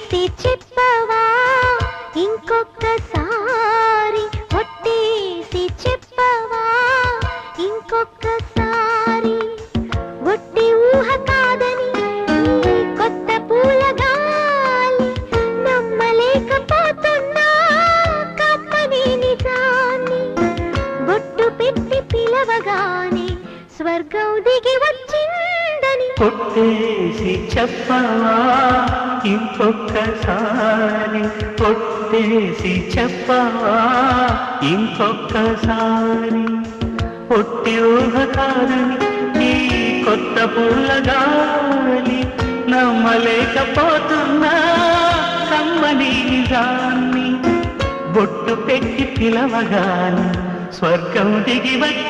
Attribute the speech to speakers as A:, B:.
A: ఒట్టేసి చెప్పవా ఇంకొక్కసారి, ఒట్టేసి చెప్పవా ఇంకొక్కసారి. ఒట్టి ఊహ కాదని ఈ కొత్త పూల గాలి, నమ్మలేకపోతున్నా కమ్మని నిజాన్ని. బొట్టు పెట్టి పిలవగానే స్వర్గం దిగి వచ్చిందని.
B: ఒట్టేసి చెప్పవా ఇంకొక్కసారి, ఒట్టేసి చెప్పవా ఇంకొక్కసారి. ఒట్టి ఊహ కాదని ఈ కొత్త పూల గాలి, నమ్మలేకపోతున్నా కమ్మని నిజాన్ని. బొట్టు పెట్టి పిలవగానే స్వర్గం దిగి వచ్చి